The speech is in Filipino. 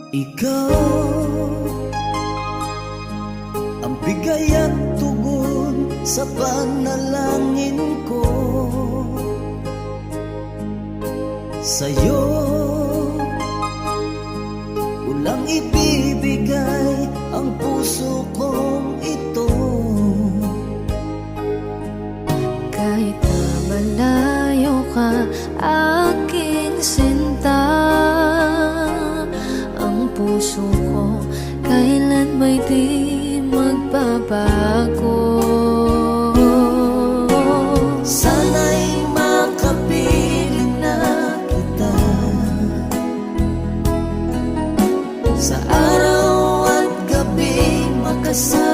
Ikaw ang bigay at tugon sa panalangin ko. Sa'yo walang ibibigay ang puso kong ito. Kahit na malayo ka, aking sinta, ang puso ko kailan ba'y di magbabago. Sana'y makapiling na kita sa araw at gabi, makasama